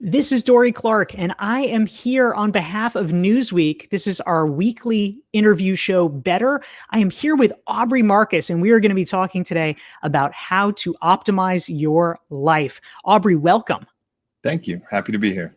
This is Dorie Clark, and I am here on behalf of Newsweek. This is our weekly interview show, Better. I am here with Aubrey Marcus, and we are going to be talking today about how to optimize your life. Aubrey, welcome. Thank you. Happy to be here.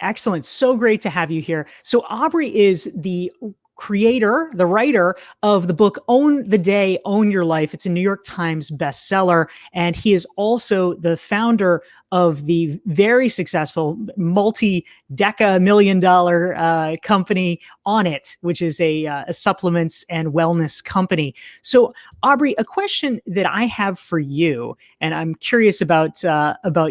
Excellent. So great to have you here. So, Aubrey is the creator, the writer of the book Own the Day, Own Your Life. It's a New York Times bestseller. And he is also the founder of the very successful multi-deca million-dollar company Onnit, which is a supplements and wellness company. So, Aubrey, a question that I have for you, and I'm curious about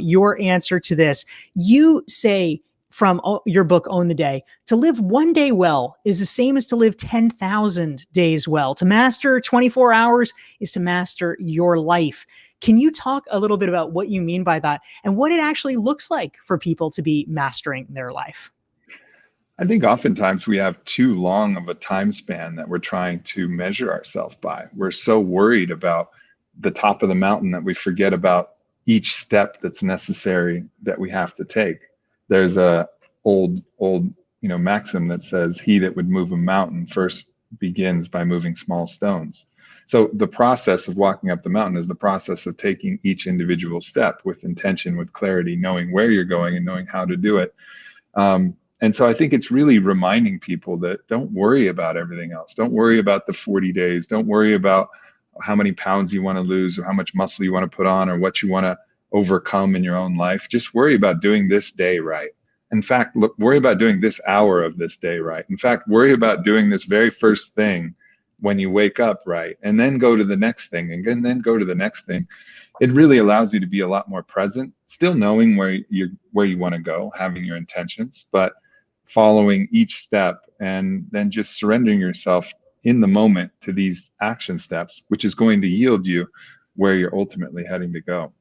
your answer to this. You say from your book, Own the Day, to live one day well is the same as to live 10,000 days well. To master 24 hours is to master your life. Can you talk a little bit about what you mean by that and what it actually looks like for people to be mastering their life? I think oftentimes we have too long of a time span that we're trying to measure ourselves by. We're so worried about the top of the mountain that we forget about each step that's necessary that we have to take. There's a old maxim that says, he that would move a mountain first begins by moving small stones. So the process of walking up the mountain is the process of taking each individual step with intention, with clarity, knowing where you're going and knowing how to do it. And so I think it's really reminding people that don't worry about everything else. Don't worry about the 40 days. Don't worry about how many pounds you want to lose or how much muscle you want to put on or what you want to overcome in your own life. Just worry about doing this day right. In fact, worry about doing this hour of this day right. In fact, worry about doing this very first thing when you wake up right, and then go to the next thing, and then go to the next thing. It really allows you to be a lot more present, still knowing where you want to go, having your intentions, but following each step and then just surrendering yourself in the moment to these action steps, which is going to yield you where you're ultimately heading to go.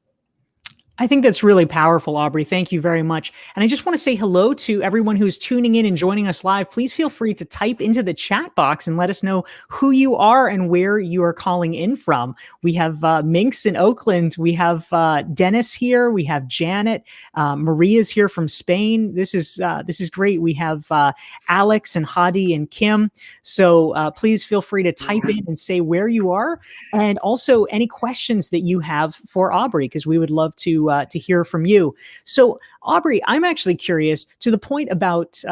I think that's really powerful, Aubrey. Thank you very much. And I just want to say hello to everyone who's tuning in and joining us live. Please feel free to type into the chat box and let us know who you are and where you are calling in from. We have Minx in Oakland. We have Dennis here. We have Janet. Maria's here from Spain. This is great. We have Alex and Hadi and Kim. So please feel free to type in and say where you are, and also any questions that you have for Aubrey, because we would love to hear from you. So, Aubrey, I'm actually curious to the point about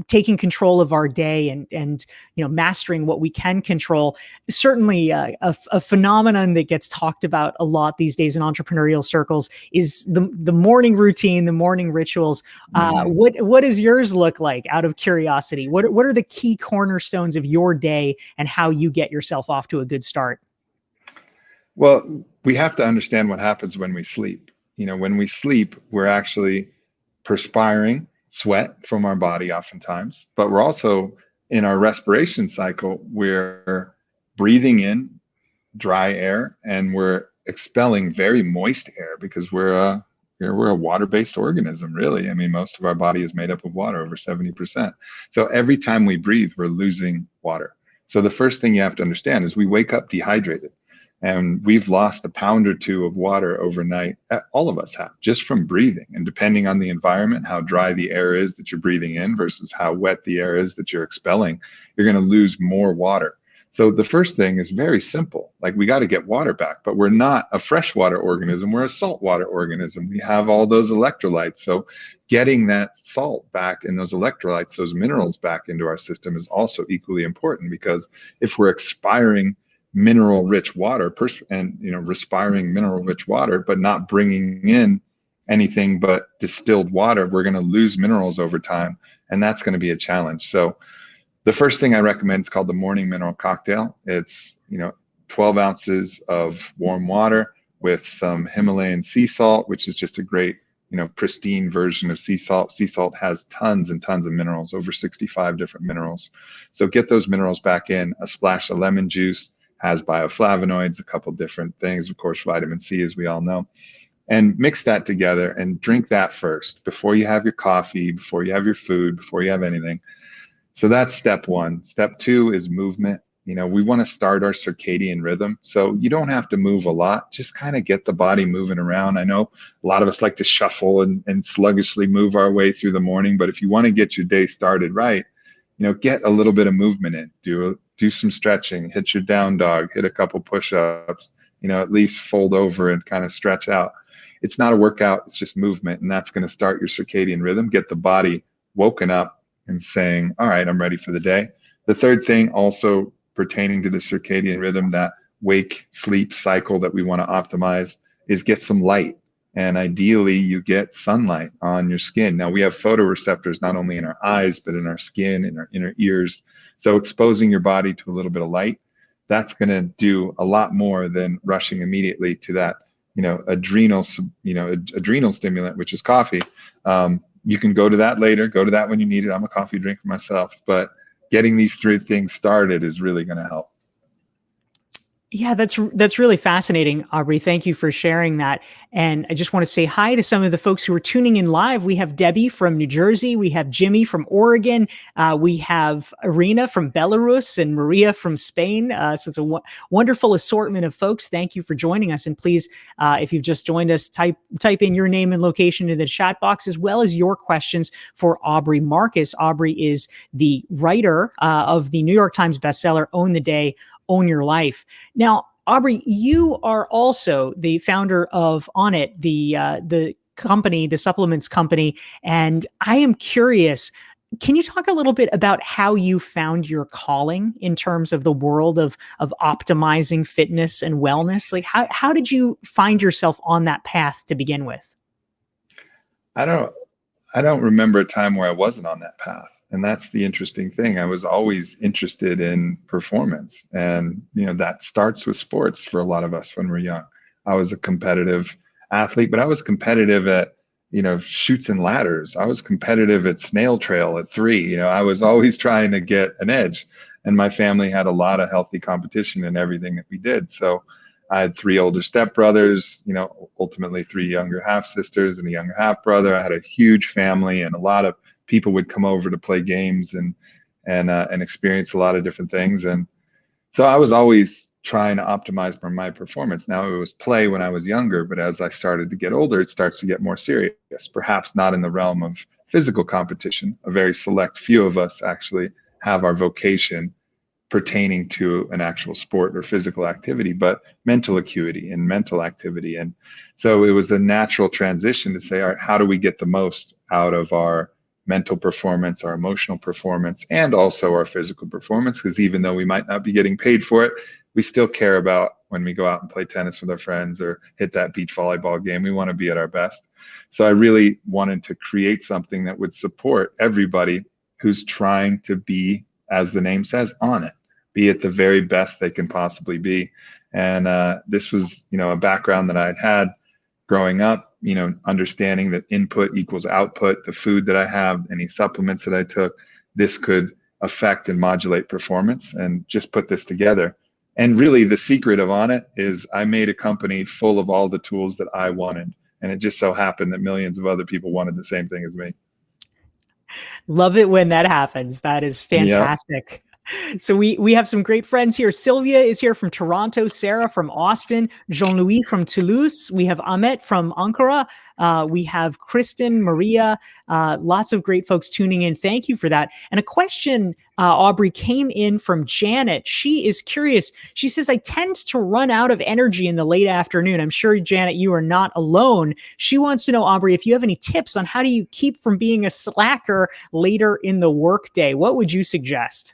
taking control of our day and mastering what we can control. Certainly, a phenomenon that gets talked about a lot these days in entrepreneurial circles is the morning routine, the morning rituals. What does yours look like? Out of curiosity, what are the key cornerstones of your day and how you get yourself off to a good start? Well, we have to understand what happens when we sleep. When we sleep, we're actually perspiring sweat from our body oftentimes, but we're also in our respiration cycle, we're breathing in dry air and we're expelling very moist air because we're a water-based organism, really. I mean, most of our body is made up of water, over 70%. So every time we breathe, we're losing water. So the first thing you have to understand is we wake up dehydrated. And we've lost a pound or two of water overnight. All of us have, just from breathing. And depending on the environment, how dry the air is that you're breathing in versus how wet the air is that you're expelling, you're going to lose more water. So the first thing is very simple. Like, we got to get water back, but we're not a freshwater organism. We're a saltwater organism. We have all those electrolytes. So getting that salt back and those electrolytes, those minerals back into our system is also equally important, because if we're expiring mineral rich water and respiring mineral rich water but not bringing in anything but distilled water, we're going to lose minerals over time, and that's going to be a challenge. So the first thing I recommend is called the morning mineral cocktail. It's 12 ounces of warm water with some Himalayan sea salt, which is just a great pristine version of sea salt. Sea salt has tons and tons of minerals, over 65 different minerals. So get those minerals back in. A splash of lemon juice has bioflavonoids, a couple different things, of course, vitamin C, as we all know, and mix that together and drink that first before you have your coffee, before you have your food, before you have anything. So that's step one. Step two is movement. We want to start our circadian rhythm. So you don't have to move a lot, just kind of get the body moving around. I know a lot of us like to shuffle and sluggishly move our way through the morning, but if you want to get your day started right, get a little bit of movement in, do some stretching, hit your down dog, hit a couple push-ups, at least fold over and kind of stretch out. It's not a workout, it's just movement. And that's going to start your circadian rhythm, get the body woken up and saying, all right, I'm ready for the day. The third thing also pertaining to the circadian rhythm, that wake sleep cycle that we want to optimize, is get some light. And ideally you get sunlight on your skin. Now we have photoreceptors not only in our eyes, but in our skin, in our inner ears. So exposing your body to a little bit of light, that's going to do a lot more than rushing immediately to that, adrenal stimulant, which is coffee. You can go to that later, go to that when you need it. I'm a coffee drinker myself, but getting these three things started is really going to help. Yeah, that's really fascinating, Aubrey. Thank you for sharing that. And I just want to say hi to some of the folks who are tuning in live. We have Debbie from New Jersey. We have Jimmy from Oregon. We have Irina from Belarus and Maria from Spain. So it's a wonderful assortment of folks. Thank you for joining us. And please, if you've just joined us, type in your name and location in the chat box, as well as your questions for Aubrey Marcus. Aubrey is the writer of the New York Times bestseller, Own the Day, Own Your Life. Now, Aubrey, you are also the founder of Onnit, the company, the supplements company, and I am curious, can you talk a little bit about how you found your calling in terms of the world of optimizing fitness and wellness? Like, how did you find yourself on that path to begin with? I don't remember a time where I wasn't on that path. And that's the interesting thing. I was always interested in performance. And, that starts with sports for a lot of us when we're young. I was a competitive athlete, but I was competitive at, chutes and ladders. I was competitive at snail trail at 3. I was always trying to get an edge. And my family had a lot of healthy competition in everything that we did. So I had 3 older stepbrothers, ultimately 3 younger half sisters and a younger half brother. I had a huge family, and a lot of people would come over to play games and experience a lot of different things. And so I was always trying to optimize my performance. Now, it was play when I was younger, but as I started to get older, it starts to get more serious, perhaps not in the realm of physical competition. A very select few of us actually have our vocation pertaining to an actual sport or physical activity, but mental acuity and mental activity. And so it was a natural transition to say, all right, how do we get the most out of our mental performance, our emotional performance, and also our physical performance? Because even though we might not be getting paid for it, we still care about when we go out and play tennis with our friends or hit that beach volleyball game. We want to be at our best. So I really wanted to create something that would support everybody who's trying to be, as the name says, on it, be at the very best they can possibly be. And this was, a background that I'd had growing up, understanding that input equals output. The food that I have, any supplements that I took, this could affect and modulate performance, and just put this together. And really the secret of Onnit is I made a company full of all the tools that I wanted. And it just so happened that millions of other people wanted the same thing as me. Love it when that happens. That is fantastic. Yep. So we have some great friends here. Sylvia is here from Toronto, Sarah from Austin, Jean-Louis from Toulouse. We have Ahmet from Ankara. We have Kristen, Maria, lots of great folks tuning in. Thank you for that. And a question, Aubrey, came in from Janet. She is curious. She says, I tend to run out of energy in the late afternoon. I'm sure, Janet, you are not alone. She wants to know, Aubrey, if you have any tips on how do you keep from being a slacker later in the workday. What would you suggest?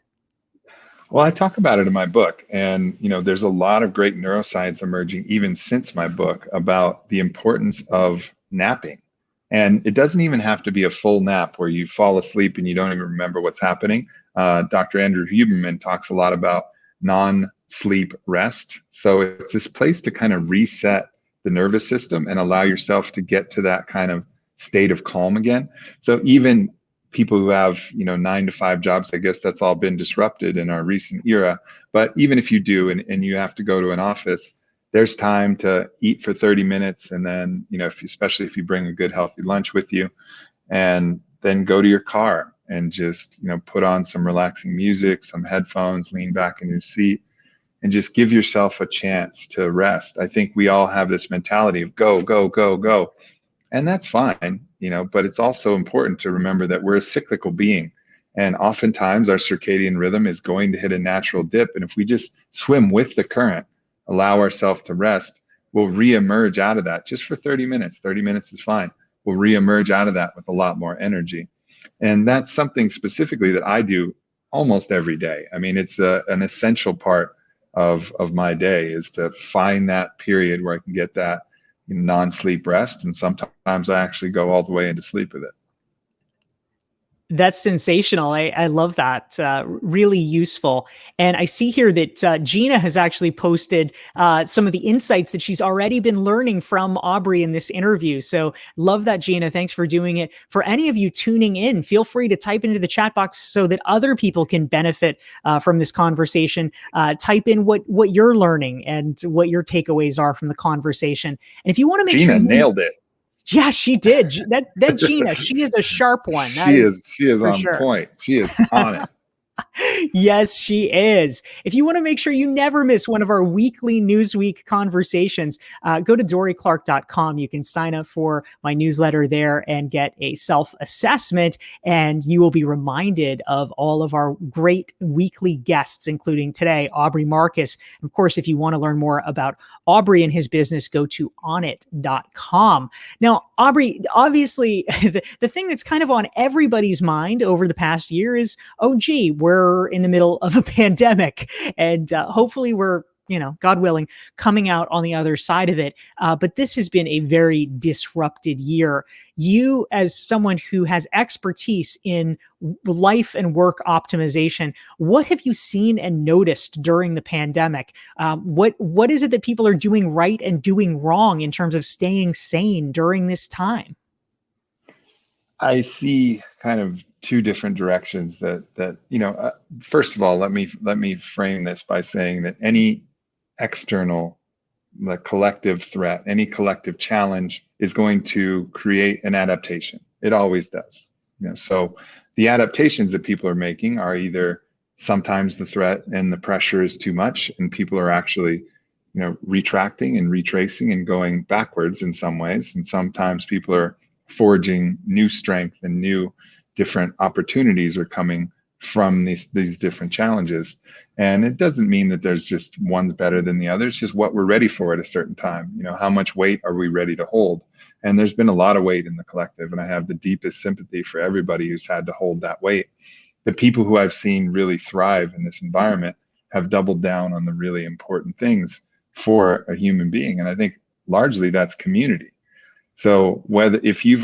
Well, I talk about it in my book, and there's a lot of great neuroscience emerging even since my book about the importance of napping. And it doesn't even have to be a full nap where you fall asleep and you don't even remember what's happening. Dr. Andrew Huberman talks a lot about non-sleep rest. So it's this place to kind of reset the nervous system and allow yourself to get to that kind of state of calm again. So even people who have 9-to-5 jobs, I guess that's all been disrupted in our recent era. But even if you do, and you have to go to an office, there's time to eat for 30 minutes. And then, especially if you bring a good, healthy lunch with you, and then go to your car and just, put on some relaxing music, some headphones, lean back in your seat, and just give yourself a chance to rest. I think we all have this mentality of go, go, go, go. And that's fine, but it's also important to remember that we're a cyclical being. And oftentimes our circadian rhythm is going to hit a natural dip. And if we just swim with the current, allow ourselves to rest, we'll reemerge out of that just for 30 minutes. 30 minutes is fine. We'll reemerge out of that with a lot more energy. And that's something specifically that I do almost every day. I mean, it's an essential part of my day, is to find that period where I can get that non-sleep rest. And sometimes I actually go all the way into sleep with it. That's sensational. I love that. Really useful. And I see here that Gina has actually posted some of the insights that she's already been learning from Aubrey in this interview. So love that, Gina. Thanks for doing it. For any of you tuning in, feel free to type into the chat box so that other people can benefit from this conversation. Type in what you're learning and what your takeaways are from the conversation. And if you want to make Gina sure nailed it. Yeah, she did. That Gina, she is a sharp one. She is on sure. point. She is on it. Yes, she is. If you want to make sure you never miss one of our weekly Newsweek conversations, go to DorieClark.com. You can sign up for my newsletter there and get a self-assessment, and you will be reminded of all of our great weekly guests, including today, Aubrey Marcus. Of course, if you want to learn more about Aubrey and his business, go to onit.com. Now, Aubrey, obviously, the thing that's kind of on everybody's mind over the past year is, oh, gee, we're in the middle of a pandemic, and hopefully we're, God willing, coming out on the other side of it. But this has been a very disrupted year. You, as someone who has expertise in life and work optimization, what have you seen and noticed during the pandemic? What is it that people are doing right and doing wrong in terms of staying sane during this time? I see kind of two different directions that first of all, let me frame this by saying that any external, the collective threat, any collective challenge is going to create an adaptation. It always does. So the adaptations that people are making are either sometimes the threat and the pressure is too much and people are actually retracting and retracing and going backwards in some ways, and sometimes people are forging new strength and new different opportunities are coming from these different challenges. And it doesn't mean that there's just one's better than the other. It's just what we're ready for at a certain time. How much weight are we ready to hold? And there's been a lot of weight in the collective, and I have the deepest sympathy for everybody who's had to hold that weight. The people who I've seen really thrive in this environment have doubled down on the really important things for a human being. And I think largely that's community. So whether if you've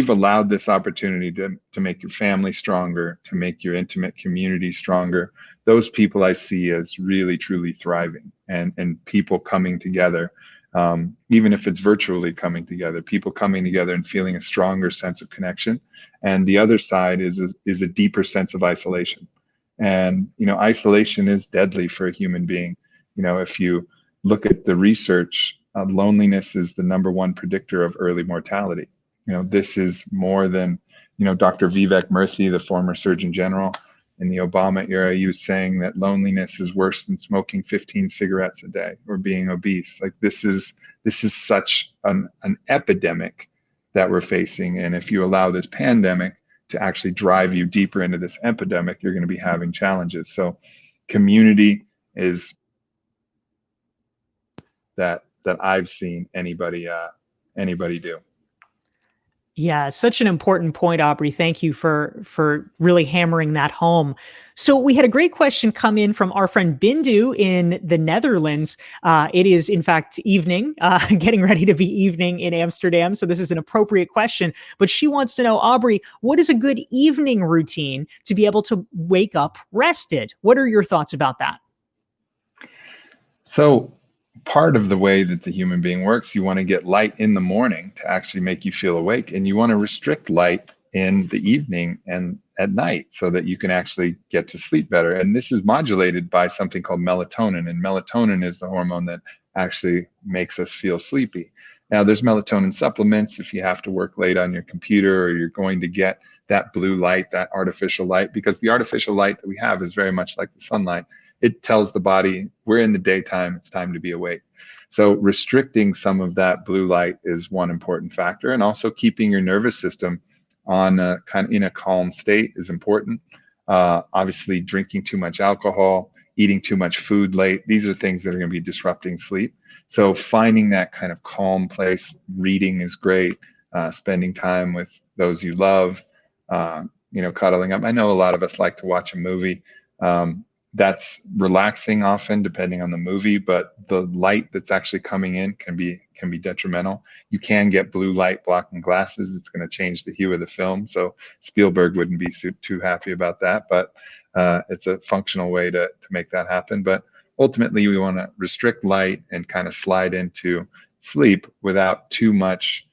allowed this opportunity to make your family stronger, to make your intimate community stronger, those people I see as really truly thriving and people coming together, even if it's virtually coming together, people coming together and feeling a stronger sense of connection. And the other side is a deeper sense of isolation. And isolation is deadly for a human being. If you look at the research, loneliness is the #1 predictor of early mortality. This is more than, Dr. Vivek Murthy, the former Surgeon General in the Obama era, he was saying that loneliness is worse than smoking 15 cigarettes a day or being obese. Like this is such an epidemic that we're facing. And if you allow this pandemic to actually drive you deeper into this epidemic, you're going to be having challenges. So community is that I've seen anybody do. Yeah, such an important point, Aubrey. Thank you for really hammering that home. So we had a great question come in from our friend Bindu in the Netherlands. It is, in fact, evening, getting ready to be evening in Amsterdam. So this is an appropriate question. But she wants to know, Aubrey, what is a good evening routine to be able to wake up rested? What are your thoughts about that? So part of the way that the human being works, you want to get light in the morning to actually make you feel awake, and you want to restrict light in the evening and at night so that you can actually get to sleep better. And this is modulated by something called melatonin, and melatonin is the hormone that actually makes us feel sleepy. Now there's melatonin supplements if you have to work late on your computer or you're going to get that blue light, that artificial light, because the artificial light that we have is very much like the sunlight. It tells the body we're in the daytime, it's time to be awake. So restricting some of that blue light is one important factor, and also keeping your nervous system on a kind of in a calm state is important. Obviously, drinking too much alcohol, eating too much food late, these are things that are going to be disrupting sleep. So finding that kind of calm place, reading is great. Spending time with those you love, cuddling up. I know a lot of us like to watch a movie. That's relaxing often depending on the movie, but the light that's actually coming in can be detrimental. You can get blue light blocking glasses. It's going to change the hue of the film. So Spielberg wouldn't be too happy about that, but it's a functional way to make that happen. But ultimately, we want to restrict light and kind of slide into sleep without too much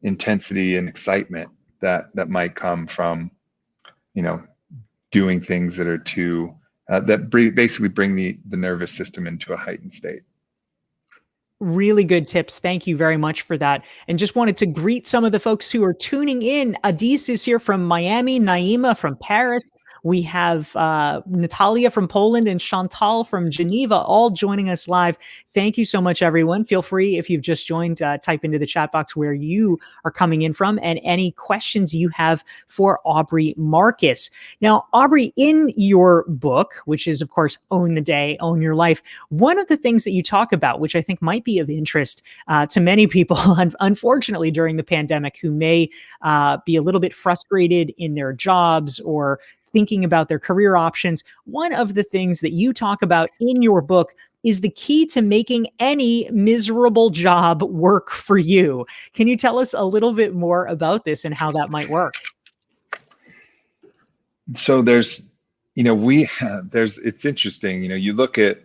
intensity and excitement that might come from, doing things that are too basically bring the nervous system into a heightened state. Really good tips. Thank you very much for that. And just wanted to greet some of the folks who are tuning in. Adis is here from Miami, Naima from Paris. We have Natalia from Poland and Chantal from Geneva all joining us live. Thank you so much, everyone. Feel free, if you've just joined, type into the chat box where you are coming in from and any questions you have for Aubrey Marcus. Now, Aubrey, in your book, which is, of course, Own the Day, Own Your Life, one of the things that you talk about, which I think might be of interest to many people, unfortunately, during the pandemic, who may be a little bit frustrated in their jobs or thinking about their career options. One of the things that you talk about in your book is the key to making any miserable job work for you. Can you tell us a little bit more about this and how that might work? So it's interesting, you look at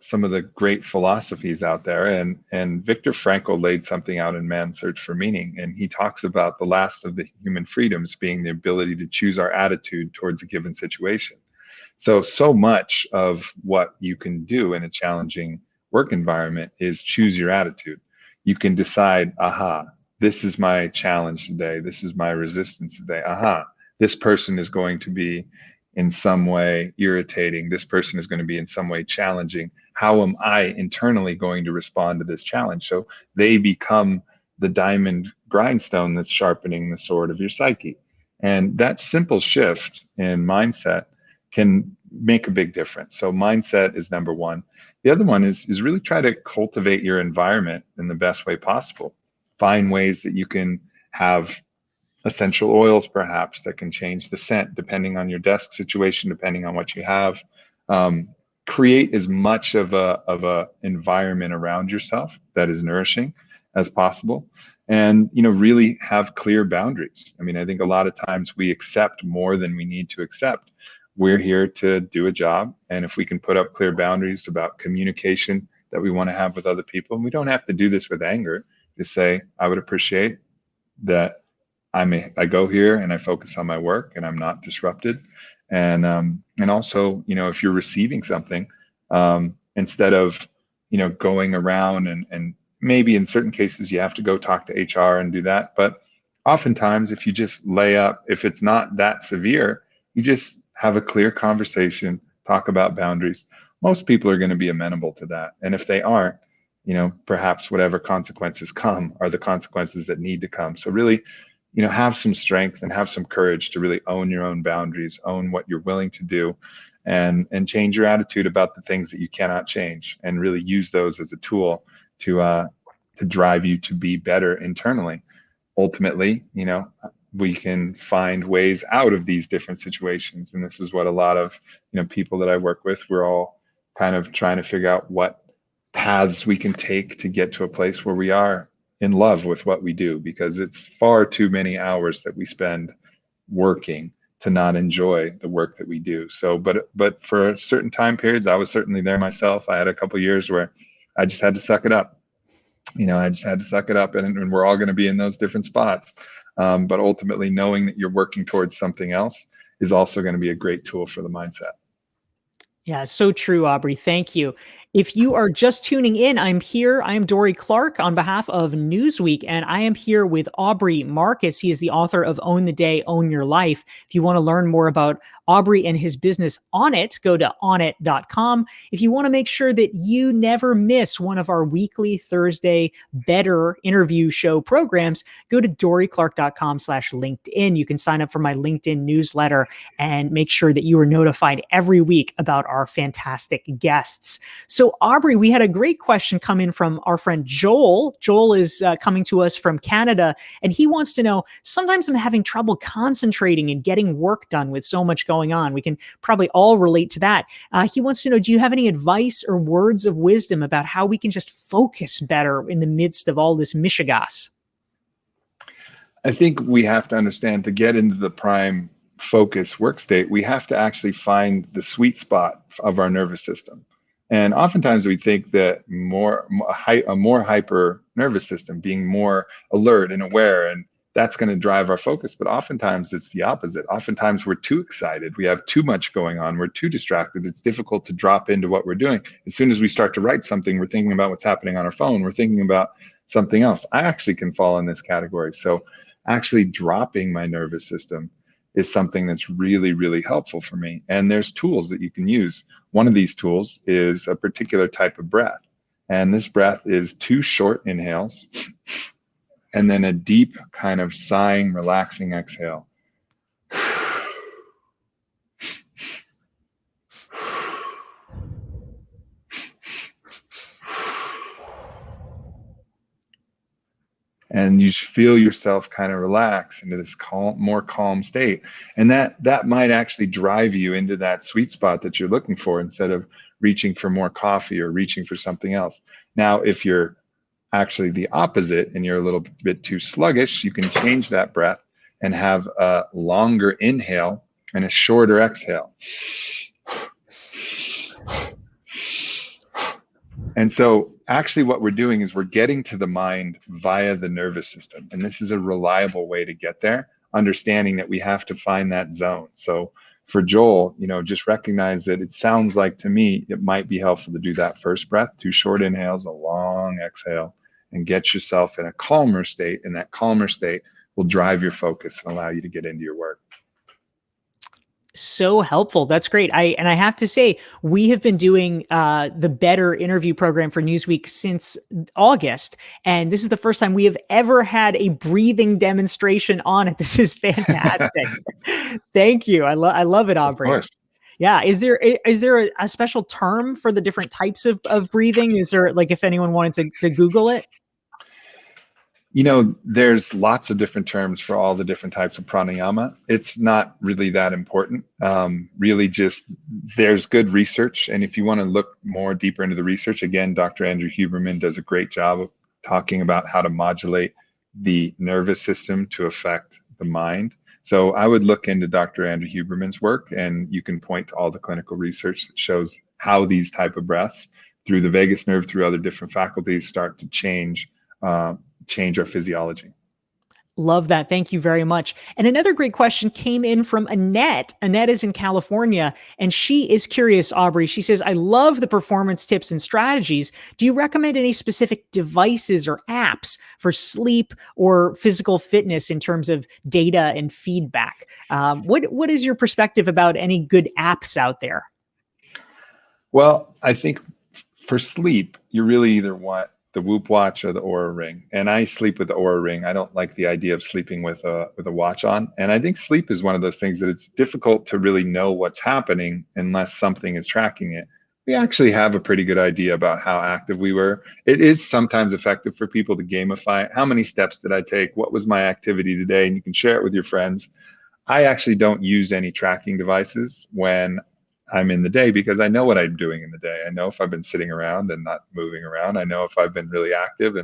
some of the great philosophies out there, and Viktor Frankl laid something out in Man's Search for Meaning, and he talks about the last of the human freedoms being the ability to choose our attitude towards a given situation. So much of what you can do in a challenging work environment is choose your attitude. You can decide, this is my challenge today, this is my resistance today, this person is going to be in some way irritating, this person is going to be in some way challenging. How am I internally going to respond to this challenge? So they become the diamond grindstone that's sharpening the sword of your psyche. And that simple shift in mindset can make a big difference. So mindset is number one. The other one is really try to cultivate your environment in the best way possible. Find ways that you can have essential oils, perhaps, that can change the scent depending on your desk situation, depending on what you have. Create as much of a environment around yourself that is nourishing as possible, and really have clear boundaries. I mean, I think a lot of times we accept more than we need to accept. We're here to do a job, and if we can put up clear boundaries about communication that we want to have with other people, and we don't have to do this with anger, to say, I would appreciate that I go here and I focus on my work and I'm not disrupted. And also, if you're receiving something, instead of, going around and maybe in certain cases you have to go talk to HR and do that. But oftentimes, if you just lay up, if it's not that severe, you just have a clear conversation, talk about boundaries. Most people are going to be amenable to that. And if they aren't, perhaps whatever consequences come are the consequences that need to come. So really, have some strength and have some courage to really own your own boundaries, own what you're willing to do, and change your attitude about the things that you cannot change, and really use those as a tool to drive you to be better internally. Ultimately, we can find ways out of these different situations. And this is what a lot of, people that I work with, we're all kind of trying to figure out what paths we can take to get to a place where we are in love with what we do, because it's far too many hours that we spend working to not enjoy the work that we do. So, but for certain time periods, I was certainly there myself. I had a couple of years where I just had to suck it up. I just had to suck it up, and we're all going to be in those different spots. But ultimately, knowing that you're working towards something else is also going to be a great tool for the mindset. Yeah, so true, Aubrey. Thank you. If you are just tuning in, I'm here. I am Dorie Clark on behalf of Newsweek, and I am here with Aubrey Marcus. He is the author of Own the Day, Own Your Life. If you want to learn more about Aubrey and his business Onnit, go to onnit.com. If you want to make sure that you never miss one of our weekly Thursday Better interview show programs, go to dorieclark.com/LinkedIn. You can sign up for my LinkedIn newsletter and make sure that you are notified every week about our fantastic guests. So, Aubrey, we had a great question come in from our friend Joel. Joel is coming to us from Canada, and he wants to know, sometimes I'm having trouble concentrating and getting work done with so much going on. We can probably all relate to that. He wants to know, do you have any advice or words of wisdom about how we can just focus better in the midst of all this mishigas? I think we have to understand, to get into the prime focus work state, we have to actually find the sweet spot of our nervous system. And oftentimes we think that a more hyper nervous system, being more alert and aware, and that's going to drive our focus. But oftentimes it's the opposite. Oftentimes we're too excited. We have too much going on. We're too distracted. It's difficult to drop into what we're doing. As soon as we start to write something, we're thinking about what's happening on our phone. We're thinking about something else. I actually can fall in this category. So actually dropping my nervous system is something that's really, really helpful for me. And there's tools that you can use. One of these tools is a particular type of breath. And this breath is 2 short inhales and then a deep kind of sighing, relaxing exhale. And you feel yourself kind of relax into this more calm state. And that might actually drive you into that sweet spot that you're looking for, instead of reaching for more coffee or reaching for something else. Now, if you're actually the opposite and you're a little bit too sluggish, you can change that breath and have a longer inhale and a shorter exhale. And so actually what we're doing is we're getting to the mind via the nervous system. And this is a reliable way to get there, understanding that we have to find that zone. So for Joel, just recognize that it sounds like, to me, it might be helpful to do that first breath, 2 short inhales, a long exhale, and get yourself in a calmer state. And that calmer state will drive your focus and allow you to get into your work. So helpful. That's great. I have to say, we have been doing the Better interview program for Newsweek since August, and this is the first time we have ever had a breathing demonstration on it. This is fantastic. Thank you. I love it, Aubrey. Of course. Yeah. Is there a special term for the different types of breathing? Is there, like, if anyone wanted to Google it? There's lots of different terms for all the different types of pranayama. It's not really that important. Really, just there's good research. And if you want to look more deeper into the research, again, Dr. Andrew Huberman does a great job of talking about how to modulate the nervous system to affect the mind. So I would look into Dr. Andrew Huberman's work, and you can point to all the clinical research that shows how these type of breaths through the vagus nerve, through other different faculties, start to change our physiology. Love that. Thank you very much. And another great question came in from Annette. Annette is in California, and she is curious, Aubrey. She says, I love the performance tips and strategies. Do you recommend any specific devices or apps for sleep or physical fitness in terms of data and feedback? What is your perspective about any good apps out there? Well, I think for sleep, you really either want the Whoop watch or the Oura ring. And I sleep with the Oura ring. I don't like the idea of sleeping with a watch on. And I think sleep is one of those things that it's difficult to really know what's happening unless something is tracking it. We actually have a pretty good idea about how active we were. It is sometimes effective for people to gamify it. How many steps did I take? What was my activity today? And you can share it with your friends. I actually don't use any tracking devices when I'm in the day, because I know what I'm doing in the day. I know if I've been sitting around and not moving around. I know if I've been really active.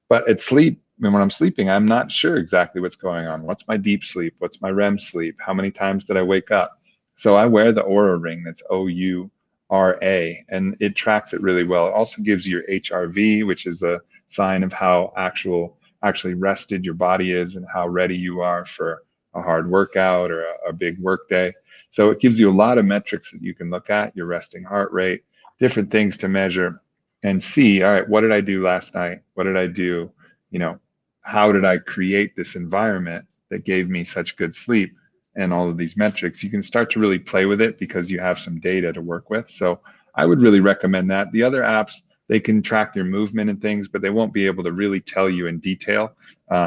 But at sleep, and when I'm sleeping, I'm not sure exactly what's going on. What's my deep sleep? What's my REM sleep? How many times did I wake up? So I wear the Oura ring. That's OURA, and it tracks it really well. It also gives you your HRV, which is a sign of how actually rested your body is and how ready you are for a hard workout or a big work day. So it gives you a lot of metrics that you can look at: your resting heart rate, different things to measure and see, all right, what did I do last night? What did I do? You know, how did I create this environment that gave me such good sleep? And all of these metrics, you can start to really play with it because you have some data to work with. So I would really recommend that. The other apps, they can track your movement and things, but they won't be able to really tell you in detail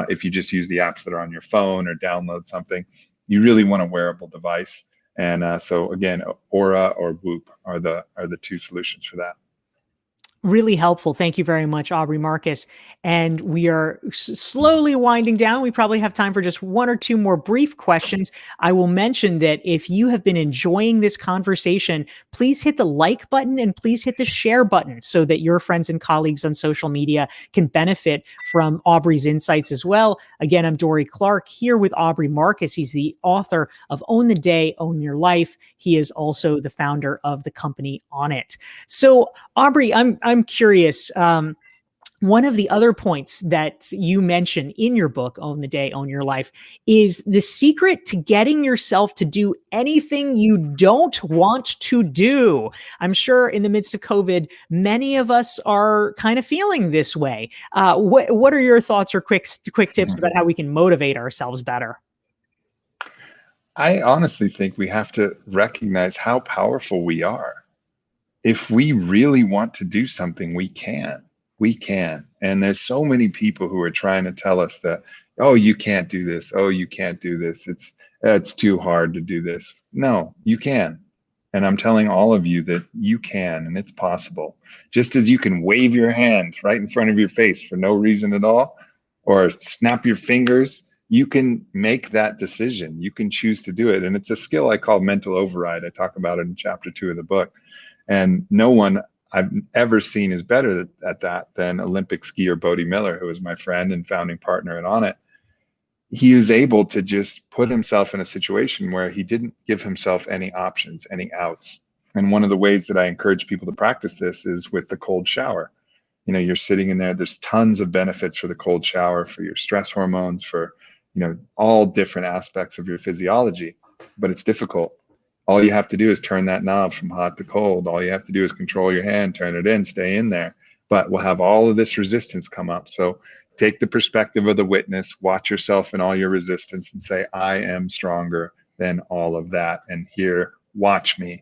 if you just use the apps that are on your phone or download something. You really want a wearable device. And so again, Aura or Whoop are the two solutions for that. Really helpful. Thank you very much, Aubrey Marcus. And we are slowly winding down. We probably have time for just one or two more brief questions. I will mention that if you have been enjoying this conversation, please hit the like button and please hit the share button so that your friends and colleagues on social media can benefit from Aubrey's insights as well. Again, I'm Dorie Clark here with Aubrey Marcus. He's the author of Own the Day, Own Your Life. He is also the founder of the company On It. So, Aubrey, I'm curious. One of the other points that you mention in your book, Own the Day, Own Your Life, is the secret to getting yourself to do anything you don't want to do. I'm sure in the midst of COVID, many of us are kind of feeling this way. What are your thoughts or quick tips about how we can motivate ourselves better? I honestly think we have to recognize how powerful we are. If we really want to do something, we can. We can. And there's so many people who are trying to tell us that, oh, you can't do this. Oh, you can't do this. It's too hard to do this. No, you can. And I'm telling all of you that you can, and it's possible. Just as you can wave your hand right in front of your face for no reason at all, or snap your fingers, you can make that decision. You can choose to do it. And it's a skill I call mental override. I talk about it in chapter 2 of the book. And no one I've ever seen is better at that than Olympic skier Bodie Miller, who is my friend and founding partner and On It. He is able to just put himself in a situation where he didn't give himself any options, any outs. And one of the ways that I encourage people to practice this is with the cold shower. You know, you're sitting in there, there's tons of benefits for the cold shower, for your stress hormones, for, you know, all different aspects of your physiology, but it's difficult. All you have to do is turn that knob from hot to cold. All you have to do is control your hand, turn it in, stay in there. But we'll have all of this resistance come up. So take the perspective of the witness, watch yourself in all your resistance and say, I am stronger than all of that. And here, watch me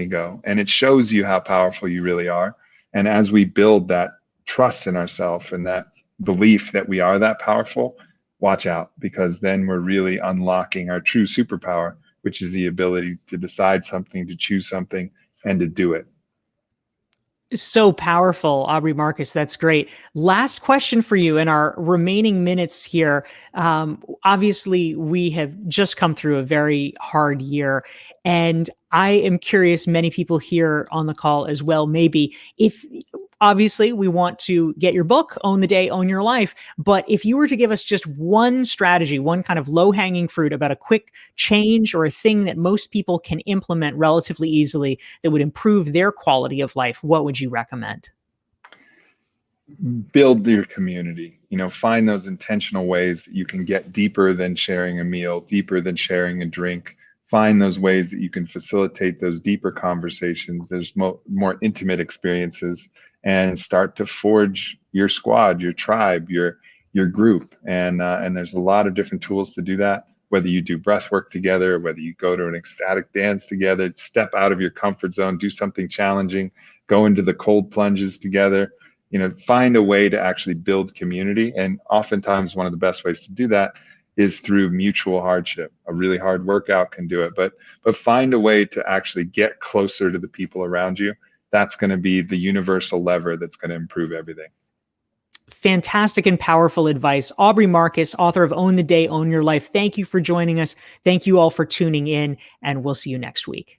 go. And it shows you how powerful you really are. And as we build that trust in ourselves and that belief that we are that powerful, watch out, because then we're really unlocking our true superpower, which is the ability to decide something, to choose something, and to do it. So powerful, Aubrey Marcus. That's great. Last question for you in our remaining minutes here. Obviously, we have just come through a very hard year. And I am curious, many people here on the call as well, maybe if obviously we want to get your book, Own the Day, Own Your Life. But if you were to give us just one strategy, one kind of low hanging fruit about a quick change or a thing that most people can implement relatively easily that would improve their quality of life, what would you recommend? Build your community. You know, find those intentional ways that you can get deeper than sharing a meal, deeper than sharing a drink. Find those ways that you can facilitate those deeper conversations. There's more intimate experiences, and start to forge your squad, your tribe, your group. And there's a lot of different tools to do that. Whether you do breath work together, whether you go to an ecstatic dance together, step out of your comfort zone, do something challenging, go into the cold plunges together. You know, find a way to actually build community. And oftentimes one of the best ways to do that is through mutual hardship. A really hard workout can do it, but find a way to actually get closer to the people around you. That's going to be the universal lever that's going to improve everything. Fantastic and powerful advice. Aubrey Marcus, author of Own the Day, Own Your Life. Thank you for joining us. Thank you all for tuning in, and we'll see you next week.